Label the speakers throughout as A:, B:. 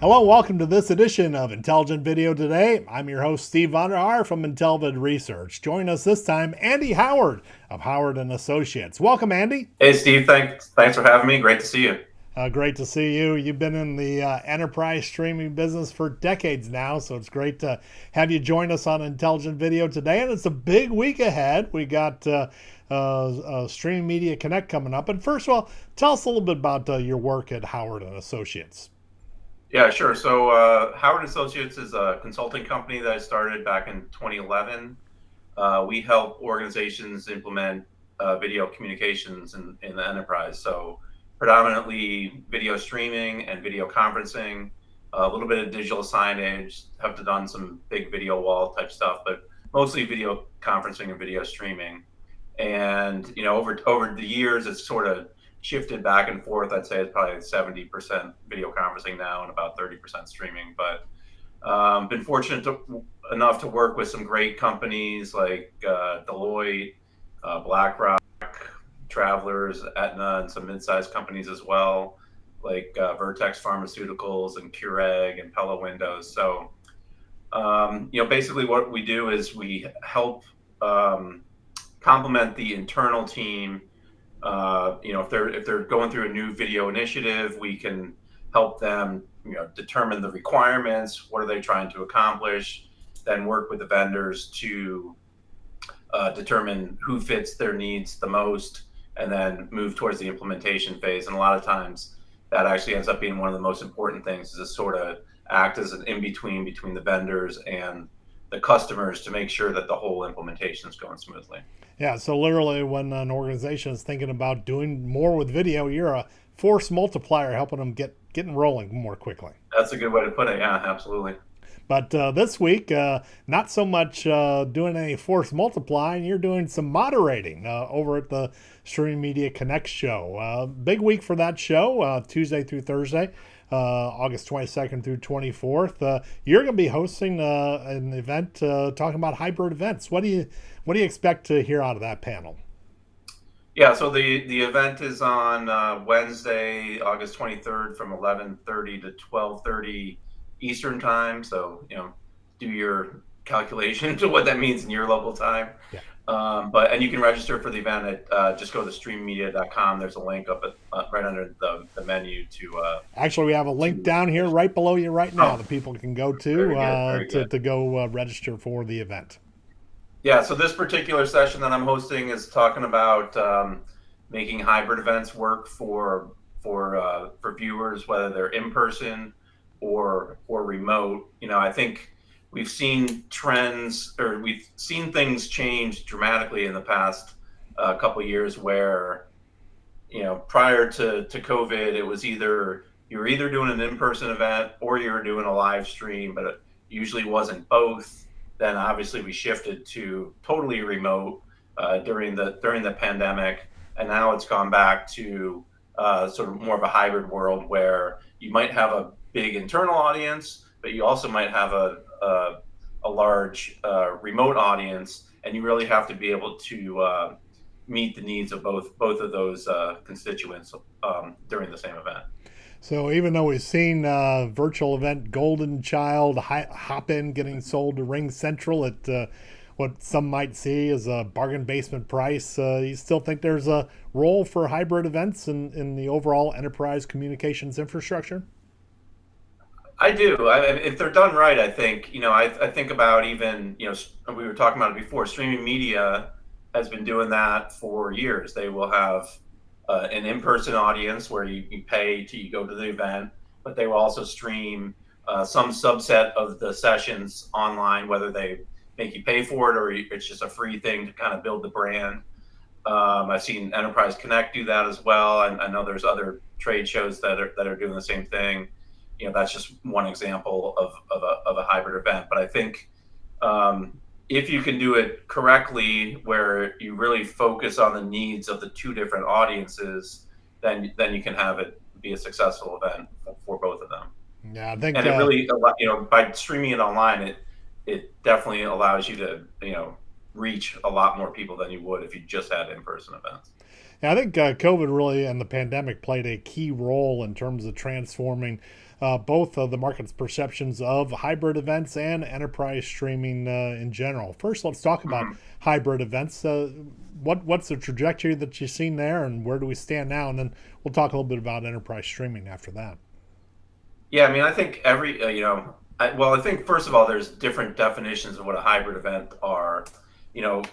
A: Hello, welcome to this edition of Intelligent Video Today. I'm your host, Steve Vonderhaar from IntelliVid Research. Join us this time, Andy Howard of Howard and Associates. Welcome, Andy.
B: Hey, Steve. Thanks for having me. Great to see you.
A: Great to see you. You've been in the enterprise streaming business for decades now, so it's great to have you join us on Intelligent Video Today. And it's a big week ahead. We got Streaming Media Connect coming up. And first of all, tell us a little bit about your work at Howard and Associates.
B: Yeah, sure. So Howard Associates is a consulting company that I started back in 2011. We help organizations implement video communications in the enterprise. So predominantly video streaming and video conferencing, a little bit of digital signage, have done some big video wall type stuff, but mostly video conferencing and video streaming. And over the years, it's sort of shifted back and forth. I'd say it's probably 70% video conferencing now and about 30% streaming. But been fortunate enough to work with some great companies like Deloitte, BlackRock, Travelers, Aetna, and some mid-sized companies as well, like Vertex Pharmaceuticals and Keurig and Pella Windows. So, basically what we do is we help complement the internal team. If they're going through a new video initiative, we can help them, determine the requirements. What are they trying to accomplish? Then work with the vendors to determine who fits their needs the most, and then move towards the implementation phase. And a lot of times, that actually ends up being one of the most important things, is to sort of act as an in-between between the vendors and the customers to make sure that the whole implementation is going smoothly.
A: Yeah, so literally when an organization is thinking about doing more with video, you're a force multiplier helping them getting rolling more quickly.
B: That's a good way to put it. Yeah, absolutely.
A: But this week, not so much doing any force multiplying. You're doing some moderating over at the Streaming Media Connect show. Big week for that show, Tuesday through Thursday, August 22nd through 24th. You're going to be hosting an event talking about hybrid events. What do you expect to hear out of that panel?
B: Yeah, so the event is on Wednesday, August 23rd from 11:30 to 12:30 Eastern time. So, do your calculation to what that means in your local time.
A: Yeah.
B: And you can register for the event at just go to streammedia.com. There's a link up right under the menu to.
A: Actually, we have a link down here right below you right now that people can go
B: Very good.
A: to go register for the event.
B: Yeah, so this particular session that I'm hosting is talking about making hybrid events work for viewers, whether they're in person or remote. I think we've seen trends, or we've seen things change dramatically in the past couple of years, where prior to COVID, it was either you were either doing an in-person event or you were doing a live stream, but it usually wasn't both. Then obviously we shifted to totally remote during the pandemic, and now it's gone back to sort of more of a hybrid world where you might have a big internal audience, but you also might have a large remote audience, and you really have to be able to meet the needs of both of those constituents during the same event.
A: So even though we've seen virtual event Golden Child hop in getting sold to Ring Central at what some might see as a bargain basement price, you still think there's a role for hybrid events in the overall enterprise communications infrastructure?
B: I do. If they're done right, I think, I think about, even, we were talking about it before, streaming media has been doing that for years. They will have an in-person audience where you pay to go to the event, but they will also stream some subset of the sessions online, whether they make you pay for it or it's just a free thing to kind of build the brand. I've seen Enterprise Connect do that as well. I know there's other trade shows that are doing the same thing. That's just one example of a hybrid event. But I think if you can do it correctly, where you really focus on the needs of the two different audiences, then you can have it be a successful event for both of them.
A: Yeah, I think,
B: and it really, by streaming it online, it definitely allows you to, reach a lot more people than you would if you just had in-person events.
A: Yeah, I think COVID really and the pandemic played a key role in terms of transforming both of the market's perceptions of hybrid events and enterprise streaming in general. First, let's talk about
B: Mhm.
A: hybrid events. What's the trajectory that you've seen there, and where do we stand now? And then we'll talk a little bit about enterprise streaming after that.
B: Yeah, I mean, I think I think first of all, there's different definitions of what a hybrid event are.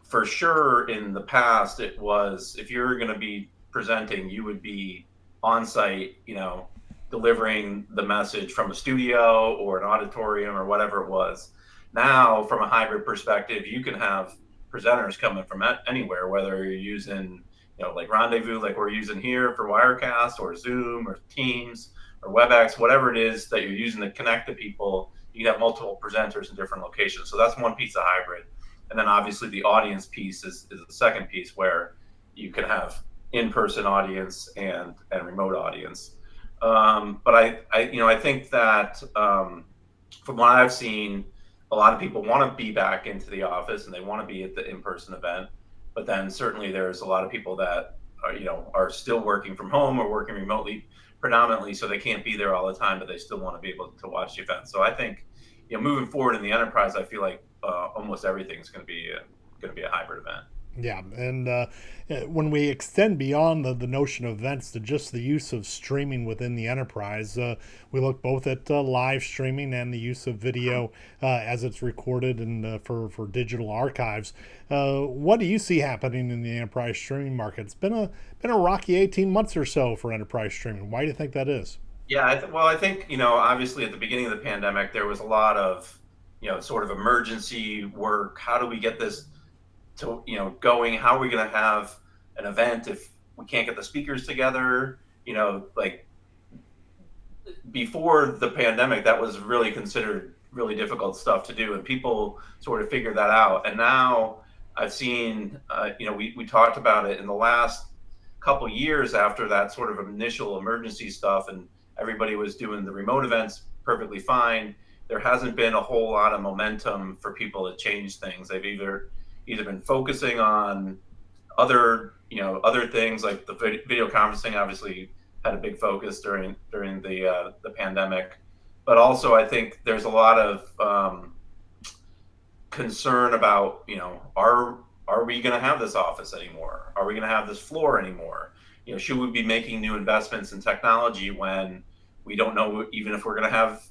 B: For sure in the past, it was if you're going to be presenting, you would be on site, delivering the message from a studio or an auditorium or whatever it was. Now, from a hybrid perspective, you can have presenters coming from anywhere, whether you're using, like Rendezvous, like we're using here for Wirecast, or Zoom or Teams or WebEx, whatever it is that you're using to connect to people. You can have multiple presenters in different locations. So that's one piece of hybrid. And then obviously the audience piece is the second piece, where you can have in-person audience and remote audience. But I think that from what I've seen, a lot of people want to be back into the office and they want to be at the in-person event. But then certainly there's a lot of people that are still working from home or working remotely predominantly, so they can't be there all the time, but they still want to be able to watch the event. So I think, moving forward in the enterprise, I feel like almost everything is going to be a hybrid event.
A: Yeah, and when we extend beyond the notion of events to just the use of streaming within the enterprise, we look both at live streaming and the use of video as it's recorded and for digital archives. What do you see happening in the enterprise streaming market? It's been a rocky 18 months or so for enterprise streaming. Why do you think that is?
B: Yeah, well, I think, obviously at the beginning of the pandemic, there was a lot of, sort of emergency work. How do we get this to, going? How are we going to have an event if we can't get the speakers together? Like before the pandemic, that was really considered really difficult stuff to do, and people sort of figured that out. And now I've seen, we talked about it in the last couple years after that sort of initial emergency stuff, and everybody was doing the remote events perfectly fine. There hasn't been a whole lot of momentum for people to change things. They've either been focusing on other things, like the video conferencing obviously had a big focus during the pandemic, but also I think there's a lot of concern about, are we going to have this office anymore? Are we going to have this floor anymore? Should we be making new investments in technology when we don't know even if we're going to have,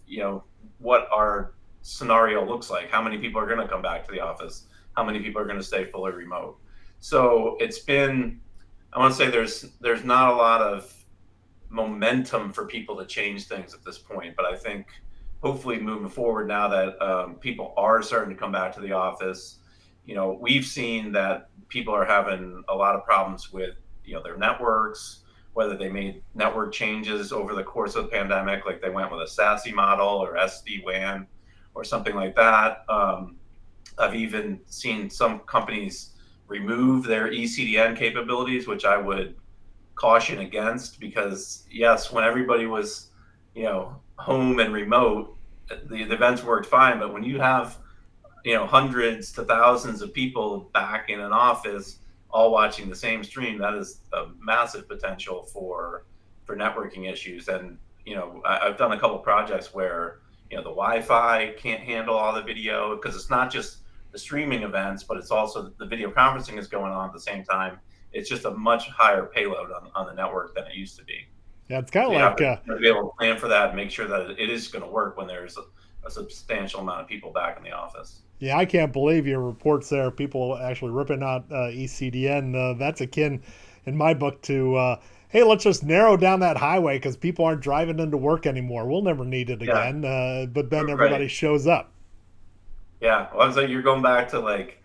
B: what our scenario looks like? How many people are going to come back to the office? How many people are going to stay fully remote? So it's been, I want to say there's not a lot of momentum for people to change things at this point, but I think hopefully moving forward, now that people are starting to come back to the office, we've seen that people are having a lot of problems with their networks, whether they made network changes over the course of the pandemic, like they went with a SASE model or SD-WAN or something like that. I've even seen some companies remove their ECDN capabilities, which I would caution against, because yes, when everybody was, home and remote, the events worked fine. But when you have, hundreds to thousands of people back in an office all watching the same stream, that is a massive potential for networking issues. And I've done a couple projects where the Wi-Fi can't handle all the video, because it's not just the streaming events, but it's also the video conferencing is going on at the same time. It's just a much higher payload on the network than it used to be.
A: Yeah, it's kind
B: So
A: of
B: you have
A: like
B: to be able to plan for that and make sure that it is going to work when there's a substantial amount of people back in the office.
A: yeah, I can't believe your reports there. People actually ripping out ECDN. That's akin, in my book, to hey, let's just narrow down that highway because people aren't driving into work anymore. We'll never need it
B: Yeah,
A: again. But then
B: right.
A: everybody shows up.
B: Yeah, well, I was like, you're going back to like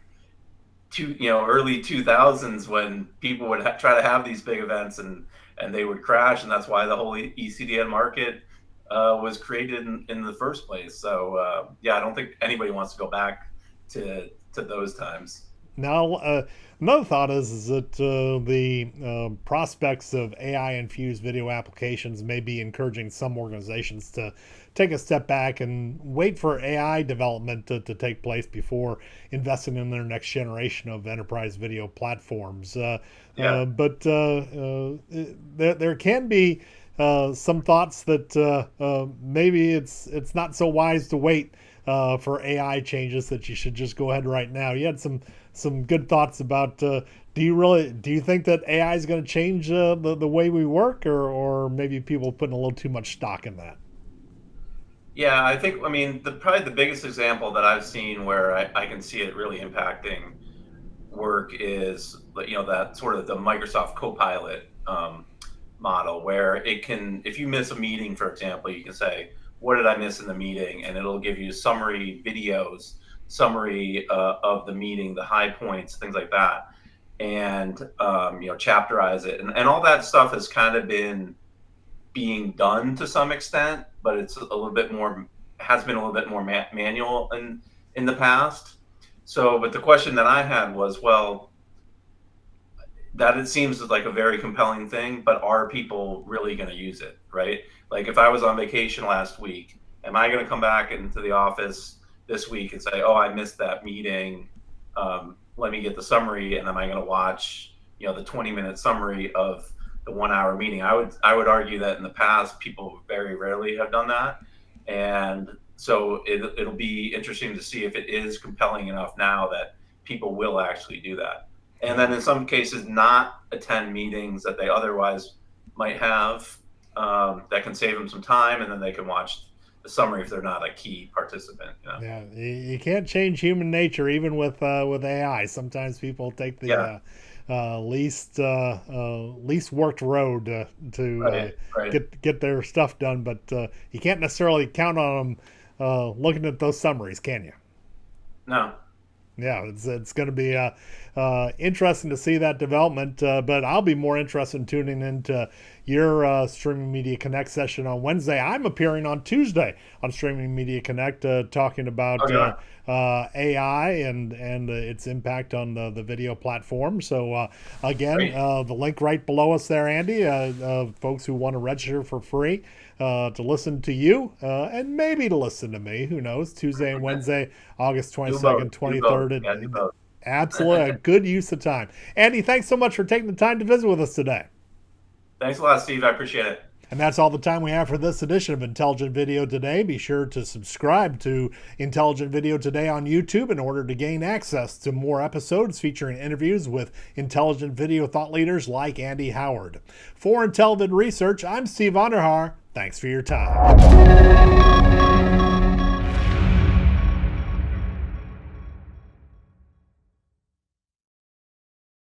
B: early 2000s when people would try to have these big events, and they would crash, and that's why the whole ECDN market was created in the first place. So yeah, I don't think anybody wants to go back to those times.
A: Now, another thought is that the prospects of AI infused video applications may be encouraging some organizations to take a step back and wait for AI development to take place before investing in their next generation of enterprise video platforms.
B: Yeah.
A: But there can be some thoughts that maybe it's not so wise to wait for AI changes, that you should just go ahead right now. You had some good thoughts about. Do you think that AI is going to change the way we work, or maybe people putting a little too much stock in that?
B: Yeah, I mean, probably the biggest example that I've seen where I can see it really impacting work is, that sort of the Microsoft Copilot model, where it can, if you miss a meeting, for example, you can say, what did I miss in the meeting? And it'll give you summary videos, summary of the meeting, the high points, things like that. And, chapterize it. And all that stuff has kind of been being done to some extent, but it's a little bit more, has been a little bit more manual in the past. So, but the question that I had was, well, that it seems like a very compelling thing, but are people really going to use it, right? Like if I was on vacation last week, am I going to come back into the office this week and say, oh, I missed that meeting. Let me get the summary. And am I going to watch, the 20-minute summary of the 1 hour meeting? I would argue that in the past, people very rarely have done that. And so it'll be interesting to see if it is compelling enough now that people will actually do that. And then in some cases, not attend meetings that they otherwise might have, that can save them some time, and then they can watch the summary if they're not a key participant.
A: Yeah, you can't change human nature even with AI. Sometimes people take the least worked road to
B: Right.
A: get their stuff done, but you can't necessarily count on them looking at those summaries, can you?
B: No.
A: Yeah, it's going to be interesting to see that development, but I'll be more interested in tuning into your Streaming Media Connect session on Wednesday. I'm appearing on Tuesday on Streaming Media Connect, talking about AI and its impact on the video platform. So again, the link right below us there, Andy. Folks who want to register for free to listen to you and maybe to listen to me. Who knows? Tuesday and Wednesday, August 22nd, 23rd.
B: Yeah, do both.
A: Absolutely a good use of time. Andy, thanks so much for taking the time to visit with us today.
B: Thanks a lot, Steve. I appreciate it.
A: And that's all the time we have for this edition of Intelligent Video Today. Be sure to subscribe to Intelligent Video Today on YouTube in order to gain access to more episodes featuring interviews with intelligent video thought leaders like Andy Howard. For IntelliVid Research, I'm Steve Onderhaar. Thanks for your time.